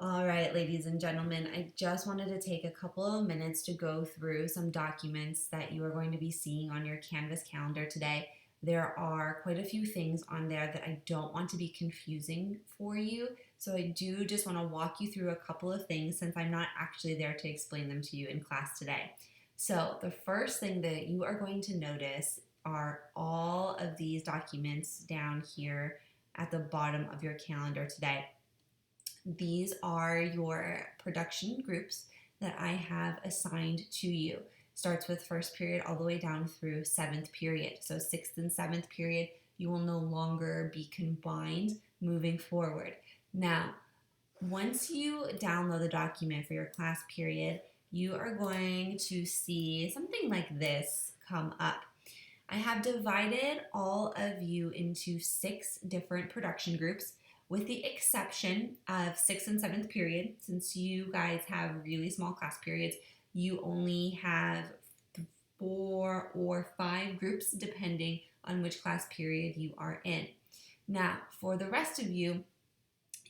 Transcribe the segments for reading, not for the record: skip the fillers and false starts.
All right, ladies and gentlemen, I just wanted to take a couple of minutes to go through some documents that you are going to be seeing on your Canvas calendar today. There are quite a few things on there that I don't want to be confusing for you, so I do just want to walk you through a couple of things since I'm not actually there to explain them to you in class today. So, the first thing that you are going to notice are all of these documents down here at the bottom of your calendar today. These are your production groups that I have assigned to you. Starts with first period all the way down through seventh period. So sixth and seventh period, you will no longer be combined moving forward. Now, once you download the document for your class period, you are going to see something like this come up. I have divided all of you into 6 different production groups, with the exception of 6th and 7th period. Since you guys have really small class periods, you only have 4 or 5 groups depending on which class period you are in. Now, for the rest of you,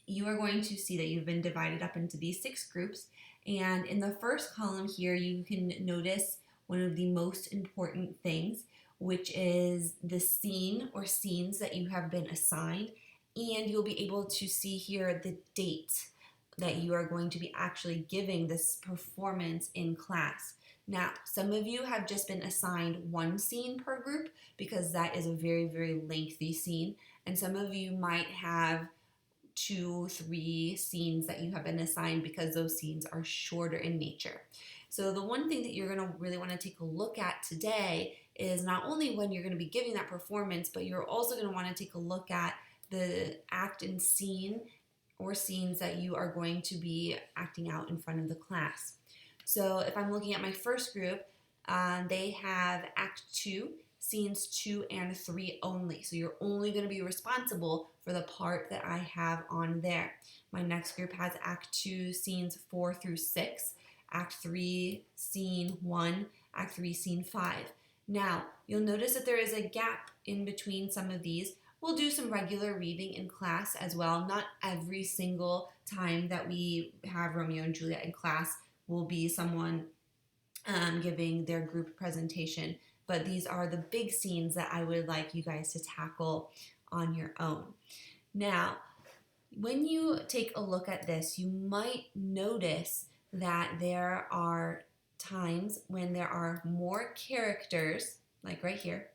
you are going to see that you've been divided up into these 6 groups. And in the first column here, you can notice one of the most important things, which is the scene or scenes that you have been assigned. And you'll be able to see here the date that you are going to be actually giving this performance in class. Now, some of you have just been assigned one scene per group because that is a very, very lengthy scene. And some of you might have 2, 3 scenes that you have been assigned because those scenes are shorter in nature. So the one thing that you're going to really want to take a look at today is not only when you're going to be giving that performance, but you're also going to want to take a look at the act and scene or scenes that you are going to be acting out in front of the class. So if I'm looking at my first group, they have Act 2, Scenes 2 and 3 only. So you're only going to be responsible for the part that I have on there. My next group has Act 2, Scenes 4 through 6, Act 3, Scene 1, Act 3, Scene 5. Now, you'll notice that there is a gap in between some of these. We'll do some regular reading in class as well. Not every single time that we have Romeo and Juliet in class will be someone giving their group presentation, but these are the big scenes that I would like you guys to tackle on your own. Now, when you take a look at this, you might notice that there are times when there are more characters, like right here,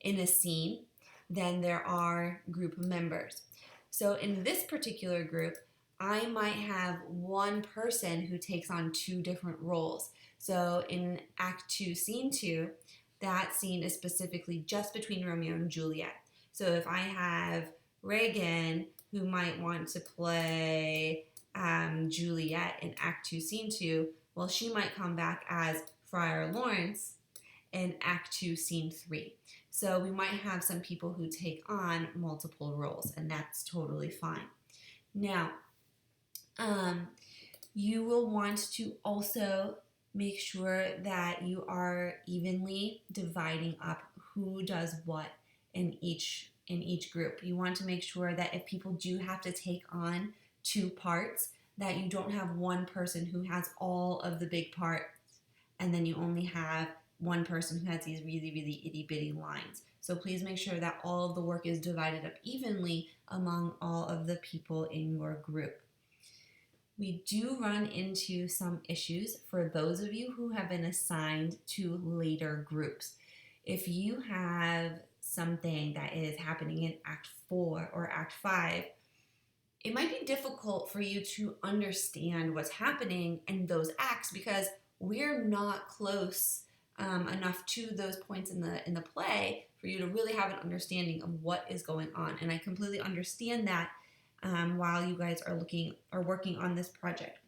in a scene than there are group members. So in this particular group, I might have one person who takes on 2 different roles. So in Act 2, Scene 2, that scene is specifically just between Romeo and Juliet. So if I have Reagan, who might want to play Juliet in Act 2, Scene 2, well, she might come back as Friar Lawrence in Act 2, Scene 3. So we might have some people who take on multiple roles, and that's totally fine. Now, you will want to also make sure that you are evenly dividing up who does what in each group. You want to make sure that if people do have to take on 2 parts, that you don't have one person who has all of the big parts and then you only have one person who has these really, really itty bitty lines. So please make sure that all of the work is divided up evenly among all of the people in your group. We do run into some issues for those of you who have been assigned to later groups. If you have something that is happening in Act 4 or Act 5, it might be difficult for you to understand what's happening in those acts because we're not close enough to those points in the play for you to really have an understanding of what is going on. And I completely understand that while you guys are working on this project.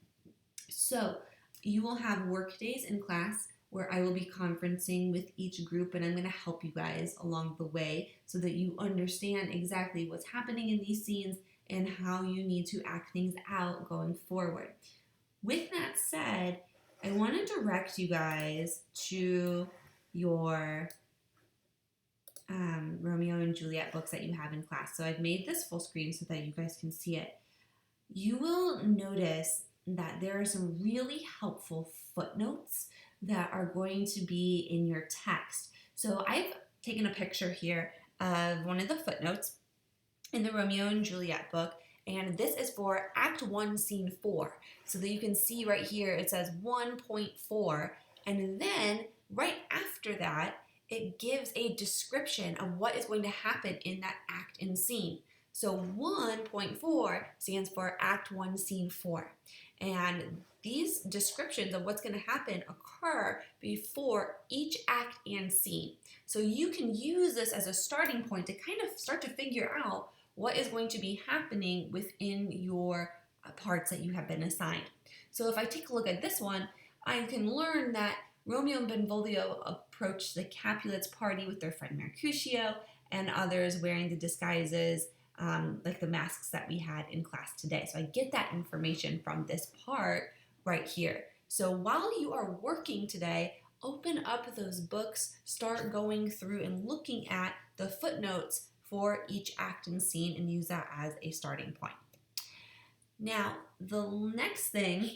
So you will have work days in class where I will be conferencing with each group and I'm going to help you guys along the way so that you understand exactly what's happening in these scenes and how you need to act things out going forward. With that said, I want to direct you guys to your Romeo and Juliet books that you have in class. So I've made this full screen so that you guys can see it. you will notice that there are some really helpful footnotes that are going to be in your text. So I've taken a picture here of one of the footnotes in the Romeo and Juliet book, and this is for Act 1, Scene 4. So that you can see right here it says 1.4, and then right after that, it gives a description of what is going to happen in that act and scene. So 1.4 stands for Act 1, Scene 4. And these descriptions of what's going to happen occur before each act and scene. So you can use this as a starting point to kind of start to figure out what is going to be happening within your parts that you have been assigned. So if I take a look at this one, I can learn that Romeo and Benvolio approached the Capulets' party with their friend Mercutio and others wearing the disguises like the masks that we had in class today. So I get that information from this part right here. So while you are working today, open up those books, start going through and looking at the footnotes for each act and scene and use that as a starting point. Now, the next thing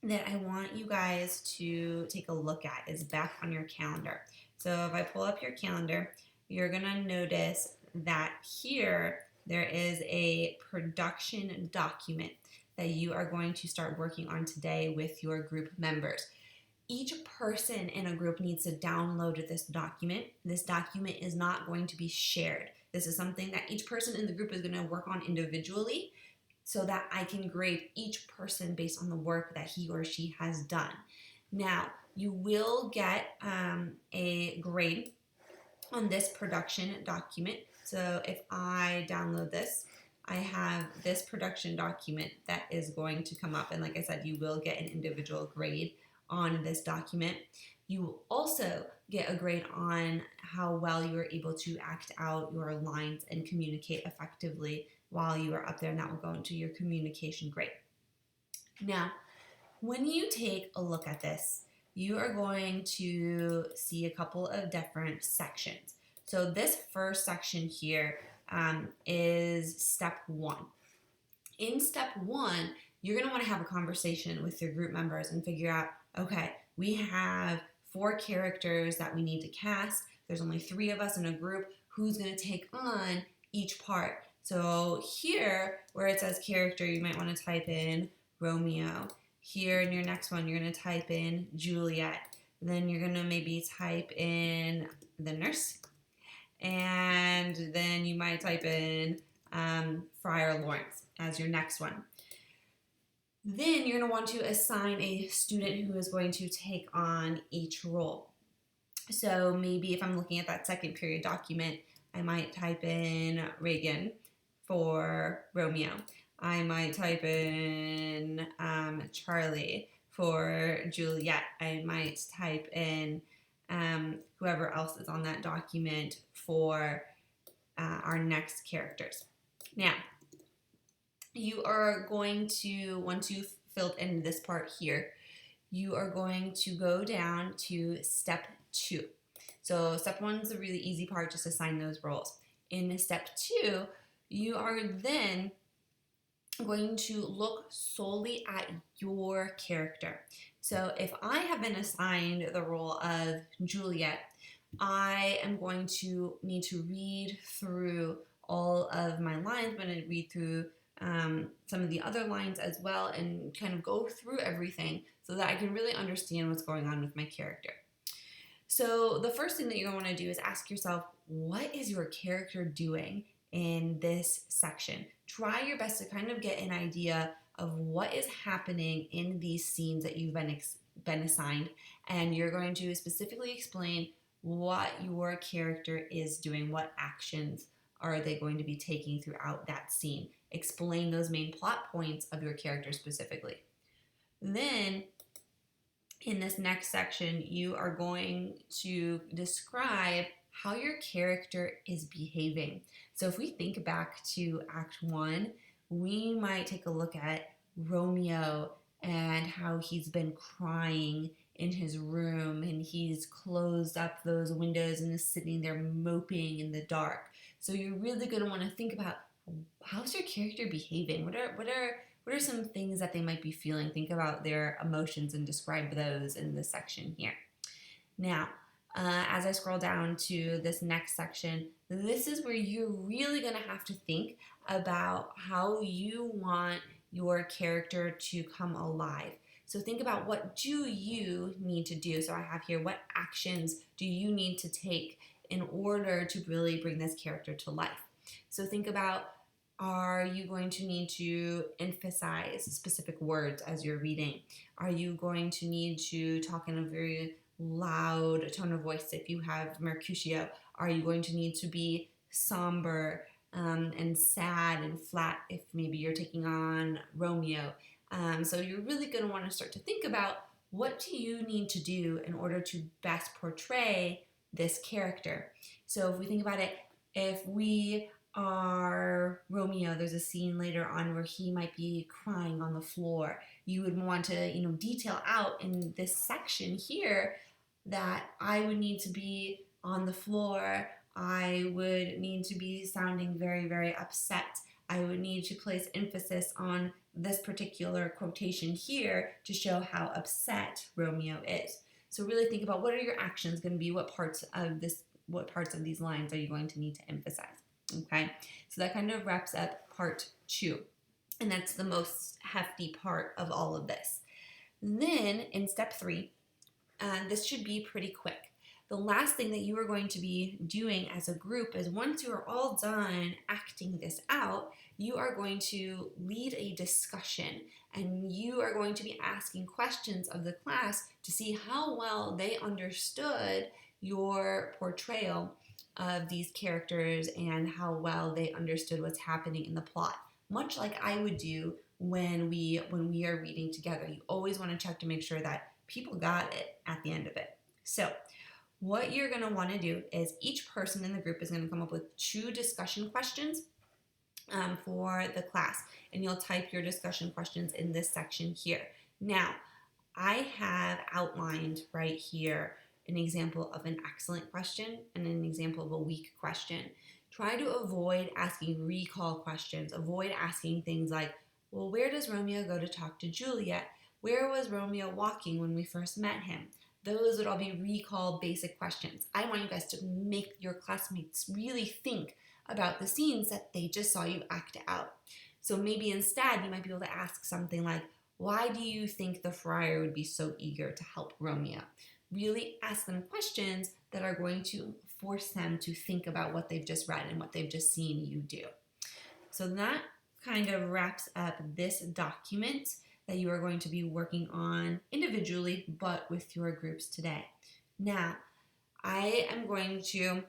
that I want you guys to take a look at is back on your calendar. So if I pull up your calendar, you're gonna notice that here there is a production document that you are going to start working on today with your group members. Each person in a group needs to download this document. This document is not going to be shared. This is something that each person in the group is going to work on individually so that I can grade each person based on the work that he or she has done. Now, you will get a grade on this production document. So if I download this, I have this production document that is going to come up. And like I said, you will get an individual grade on this document. You will also get a grade on how well you are able to act out your lines and communicate effectively while you are up there, and that will go into your communication grade. Now, when you take a look at this, you are going to see a couple of different sections. So this first section here is step 1. In step 1, you're going to want to have a conversation with your group members and figure out, okay, we have 4 characters that we need to cast. There's only 3 of us in a group. Who's going to take on each part? So here, where it says character, you might want to type in Romeo. Here in your next one, you're going to type in Juliet. Then you're going to maybe type in the nurse. And then you might type in Friar Lawrence as your next one. Then you're going to want to assign a student who is going to take on each role. So maybe if I'm looking at that second period document, I might type in Regan for Romeo. I might type in Charlie for Juliet. I might type in whoever else is on that document for our next characters. Now, you are going to, once you've filled in this part here, you are going to go down to step 2. So step 1 is a really easy part, just assign those roles. In step 2, you are then going to look solely at your character. So if I have been assigned the role of Juliet, I am going to need to read through all of my lines. I'm going to read through some of the other lines as well and kind of go through everything so that I can really understand what's going on with my character. So the first thing that you're going to want to do is ask yourself, what is your character doing in this section? Try your best to kind of get an idea of what is happening in these scenes that you've been assigned, and you're going to specifically explain what your character is doing, what actions are they going to be taking throughout that scene. Explain those main plot points of your character specifically. Then in this next section, you are going to describe how your character is behaving. So if we think back to Act 1, we might take a look at Romeo and how he's been crying in his room and he's closed up those windows and is sitting there moping in the dark. So you're really going to want to think about, how's your character behaving? what are some things that they might be feeling? Think about their emotions and describe those in this section here. Now, as I scroll down to this next section, this is where you're really going to have to think about how you want your character to come alive. So think about, what do you need to do? So I have here, what actions do you need to take in order to really bring this character to life? So think about, are you going to need to emphasize specific words as you're reading? Are you going to need to talk in a very loud tone of voice if you have Mercutio? Are you going to need to be somber and sad and flat if maybe you're taking on Romeo? So you're really going to want to start to think about, what do you need to do in order to best portray this character? So if we think about it, if we are Romeo, there's a scene later on where he might be crying on the floor. You would want to, detail out in this section here that I would need to be on the floor. I would need to be sounding very, very upset. I would need to place emphasis on this particular quotation here to show how upset Romeo is. So really think about, what are your actions going to be? What parts of these lines are you going to need to emphasize? Okay, so that kind of wraps up part 2. And that's the most hefty part of all of this. Then in step 3, this should be pretty quick. The last thing that you are going to be doing as a group is, once you are all done acting this out, you are going to lead a discussion, and you are going to be asking questions of the class to see how well they understood your portrayal of these characters and how well they understood what's happening in the plot. Much like I would do when we are reading together. You always want to check to make sure that people got it at the end of it. So what you're going to want to do is, each person in the group is going to come up with 2 discussion questions for the class, and you'll type your discussion questions in this section here. Now, I have outlined right here an example of an excellent question and an example of a weak question. Try to avoid asking recall questions. Avoid asking things like, well, where does Romeo go to talk to Juliet? Where was Romeo walking when we first met him? Those would all be recall basic questions. I want you guys to make your classmates really think about the scenes that they just saw you act out. So maybe instead you might be able to ask something like, why do you think the friar would be so eager to help Romeo? Really ask them questions that are going to force them to think about what they've just read and what they've just seen you do. So that kind of wraps up this document that you are going to be working on individually, but with your groups today. Now, I am going to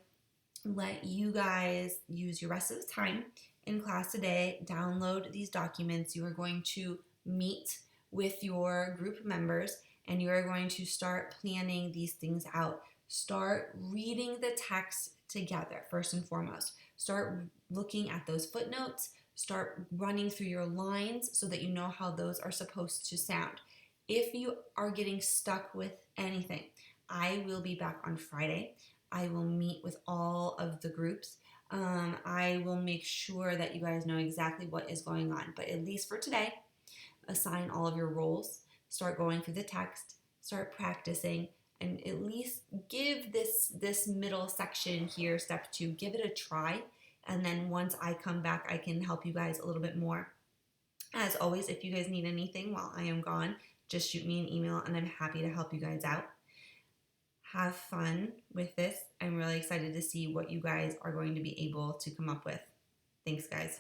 let you guys use your rest of the time in class today, download these documents. You are going to meet with your group members, and you are going to start planning these things out. Start reading the text together, first and foremost. Start looking at those footnotes. Start running through your lines so that you know how those are supposed to sound. If you are getting stuck with anything, I will be back on Friday. I will meet with all of the groups. I will make sure that you guys know exactly what is going on. But at least for today, assign all of your roles. Start going through the text. Start practicing. And at least give this middle section here, step 2, give it a try. And then once I come back, I can help you guys a little bit more. As always, if you guys need anything while I am gone, just shoot me an email and I'm happy to help you guys out. Have fun with this. I'm really excited to see what you guys are going to be able to come up with. Thanks, guys.